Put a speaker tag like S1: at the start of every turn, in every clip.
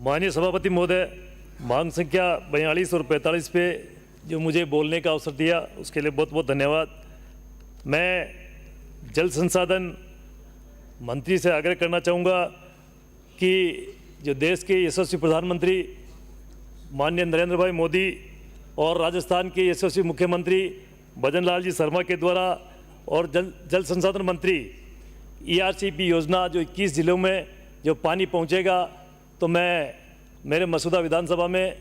S1: माननीय सभापति महोदय, मांग संख्या 42 और 45 पे जो मुझे बोलने का अवसर दिया उसके लिए बहुत बहुत धन्यवाद। मैं जल संसाधन मंत्री से आग्रह करना चाहूँगा कि जो देश के यशस्वी प्रधानमंत्री माननीय नरेंद्र भाई मोदी और राजस्थान के यशस्वी मुख्यमंत्री भजन लाल जी शर्मा के द्वारा और जल संसाधन मंत्री ERCP योजना जो 21 जिलों में जो पानी पहुंचेगा, तो मैं मेरे मसूदा विधानसभा में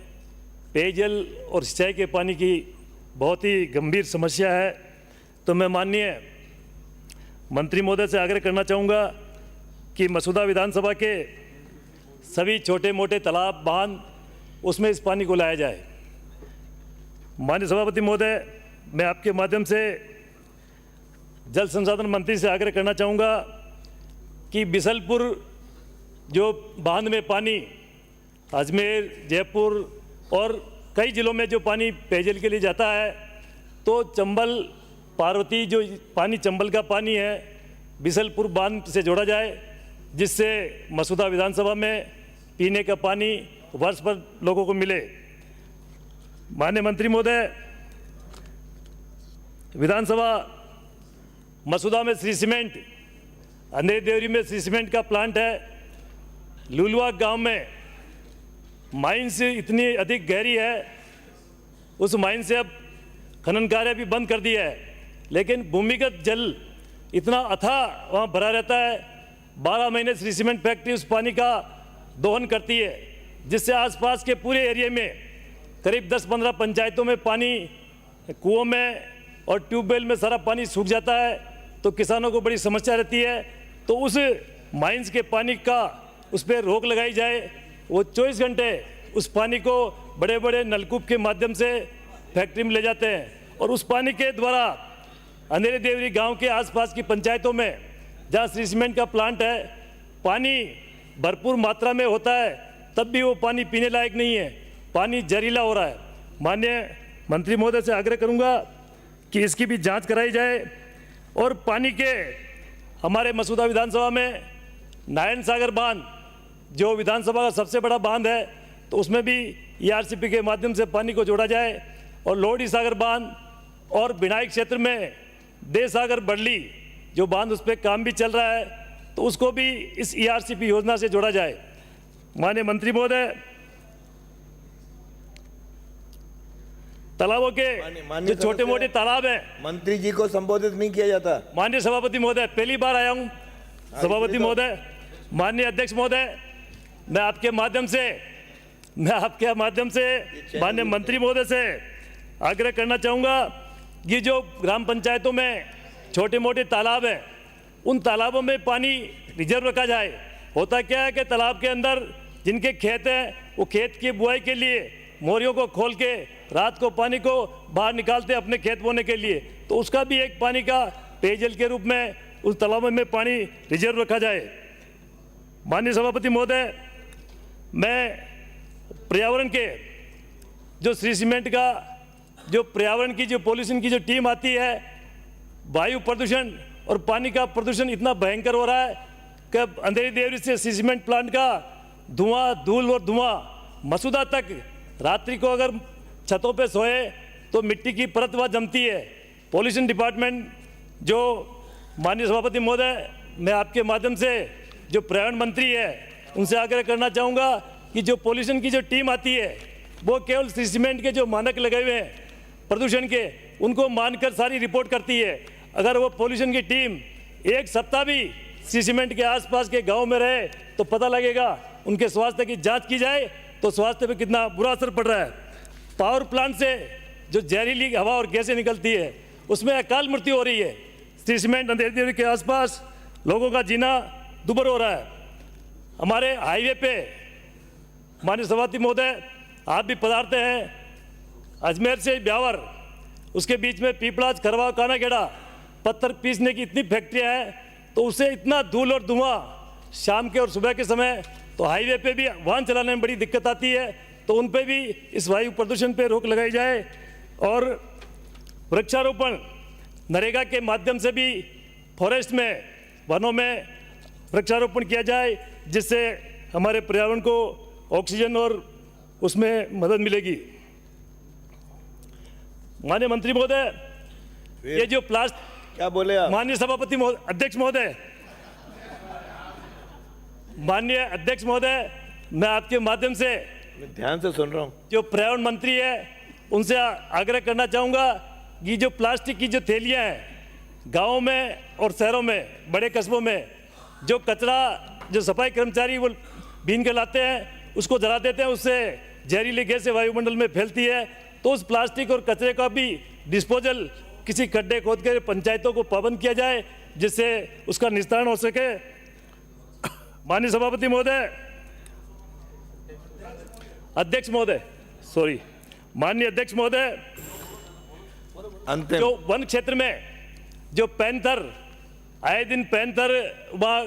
S1: पेयजल और सिंचाई के पानी की बहुत ही गंभीर समस्या है। तो मैं माननीय मंत्री महोदय से आग्रह करना चाहूँगा कि मसूदा विधानसभा के सभी छोटे मोटे तालाब बांध उसमें इस पानी को लाया जाए। माननीय सभापति महोदय, मैं आपके माध्यम से जल संसाधन मंत्री से आग्रह करना चाहूँगा कि बिसलपुर जो बांध में पानी अजमेर, जयपुर और कई जिलों में जो पानी पेयजल के लिए जाता है, तो चंबल पार्वती जो पानी चंबल का पानी है बिसलपुर बांध से जोड़ा जाए, जिससे मसूदा विधानसभा में पीने का पानी वर्ष भर लोगों को मिले। माननीय मंत्री महोदय, विधानसभा मसूदा में श्री सीमेंट, अंधेरी देवरी में श्री सीमेंट का प्लांट है। लुलवा गांव में माइंस इतनी अधिक गहरी है, उस माइन से अब खनन कार्य भी बंद कर दिया है, लेकिन भूमिगत जल इतना अथाह वहाँ भरा रहता है। 12 महीने श्री सीमेंट फैक्ट्री उस पानी का दोहन करती है, जिससे आसपास के पूरे एरिया में करीब 10-15 पंचायतों में पानी कुओं में और ट्यूबवेल में सारा पानी सूख जाता है, तो किसानों को बड़ी समस्या रहती है। तो उस माइंस के पानी का उस पर रोक लगाई जाए, वो 24 घंटे उस पानी को बड़े बड़े नलकूप के माध्यम से फैक्ट्री में ले जाते हैं, और उस पानी के द्वारा अंधेरी देवरी गांव के आसपास की पंचायतों में जहां श्री सीमेंट का प्लांट है, पानी भरपूर मात्रा में होता है, तब भी वो पानी पीने लायक नहीं है, पानी जहरीला हो रहा है। माननीय मंत्री महोदय से आग्रह करूंगा कि इसकी भी जांच कराई जाए। और पानी के हमारे मसूदा विधानसभा में नारायण सागर बांध जो विधानसभा का सबसे बड़ा बांध है, तो उसमें भी ERCP के माध्यम से पानी को जोड़ा जाए। और लोहड़ी सागर बांध और बिनाई क्षेत्र में देसागर बड़ली जो बांध उस पर काम भी चल रहा है, तो उसको भी इस ERCP योजना से जोड़ा जाए। माननीय मंत्री महोदय, तालाबों के जो छोटे मोटे तालाब हैं,
S2: मंत्री जी को संबोधित नहीं किया जाता।
S1: माननीय सभापति महोदय, पहली बार आया हूं सभापति महोदय। माननीय अध्यक्ष महोदय, मैं आपके माध्यम से माननीय मंत्री महोदय से आग्रह करना चाहूँगा कि जो ग्राम पंचायतों में छोटे मोटे तालाब हैं, उन तालाबों में पानी रिजर्व रखा जाए। होता क्या है कि तालाब के अंदर जिनके खेत हैं, वो खेत की बुआई के लिए मोरियों को खोल के रात को पानी को बाहर निकालते अपने खेत बोने के लिए, तो उसका भी एक पानी का पेयजल के रूप में उस तालाबों में पानी रिजर्व रखा जाए। माननीय सभापति महोदय, मैं पर्यावरण के जो श्री सीमेंट का जो पर्यावरण की जो पॉल्यूशन की जो टीम आती है, वायु प्रदूषण और पानी का प्रदूषण इतना भयंकर हो रहा है कि अंधेरी देवरी से श्री सीमेंट प्लांट का धुआं, धूल और धुआं मसूदा तक, रात्रि को अगर छतों पे सोए तो मिट्टी की परत वहाँ जमती है। पॉल्यूशन डिपार्टमेंट जो माननीय सभापति महोदय, मैं आपके माध्यम से जो पर्यावरण मंत्री है उनसे आग्रह करना चाहूँगा कि जो पॉल्यूशन की जो टीम आती है, वो केवल श्री सीमेंट के जो मानक लगे हुए हैं प्रदूषण के, उनको मानकर सारी रिपोर्ट करती है। अगर वो पॉल्यूशन की टीम एक सप्ताह भी श्री सीमेंट के आसपास के गाँव में रहे तो पता लगेगा, उनके स्वास्थ्य की जाँच की जाए तो स्वास्थ्य पर कितना बुरा असर पड़ रहा है। पावर प्लांट से जो जहरीली हवा और गैसें निकलती है, उसमें अकाल मृत्यु हो रही है। श्री सीमेंट अंधेरी देवरी के आसपास लोगों का जीना दुभर हो रहा है। हमारे हाईवे पे माननीय सभापति महोदय, आप भी पधारते हैं, अजमेर से ब्यावर उसके बीच में पीपलाज, खरवा, कानाखेड़ा पत्थर पीसने की इतनी फैक्ट्रियाँ हैं, तो उससे इतना धूल और धुआं शाम के और सुबह के समय, तो हाईवे पे भी वाहन चलाने में बड़ी दिक्कत आती है। तो उन पे भी इस वायु प्रदूषण पे रोक लगाई जाए। और वृक्षारोपण नरेगा के माध्यम से भी फॉरेस्ट में, वनों में वृक्षारोपण किया जाए, जिससे हमारे पर्यावरण को ऑक्सीजन और उसमें मदद मिलेगी। माननीय मंत्री महोदय, ये जो प्लास्टिक,
S2: क्या बोले आप?
S1: माननीय सभापति अध्यक्ष महोदय, माननीय अध्यक्ष महोदय, मैं आपके माध्यम से
S2: मैं ध्यान से सुन रहा हूँ।
S1: जो पर्यावरण मंत्री है उनसे आग्रह करना चाहूँगा कि जो प्लास्टिक की जो थैलियाँ हैं गाँवों में और शहरों में, बड़े कस्बों में जो कचरा जो सफाई कर्मचारी वो बीन के लाते हैं उसको जला देते हैं, उससे जहरीली गैसें वायुमंडल में फैलती है। तो उस प्लास्टिक और कचरे का भी डिस्पोजल किसी खड्डे खोद कर पंचायतों को पाबंद किया जाए जिससे उसका निस्तारण हो सके। माननीय सभापति महोदय, अध्यक्ष महोदय, सॉरी, माननीय अध्यक्ष महोदय,
S2: अंतिम।
S1: जो वन क्षेत्र में जो पैंथर आए दिन पैंथर वहाँ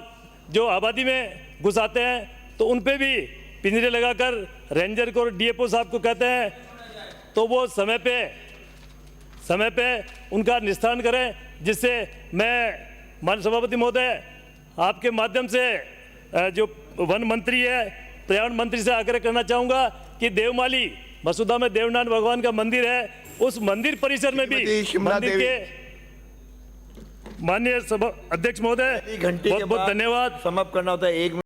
S1: जो आबादी में घुस आते हैं तो उन पे भी पिंजरे लगाकर रेंजर को और डीएफओ साहब को कहते हैं तो वो समय पे उनका निस्तारण करें, जिससे मैं माननीय सभापति महोदय आपके माध्यम से जो वन मंत्री है, पर्यावरण मंत्री से आग्रह करना चाहूँगा कि देवमाली मसूदा में देवनारायण भगवान का मंदिर है, उस मंदिर परिसर में भी मंदिर के माननीय अध्यक्ष महोदय
S2: घंटे के
S1: बहुत बहुत
S2: बाद
S1: धन्यवाद।
S2: समाप्त करना होता है। 1 मिनट।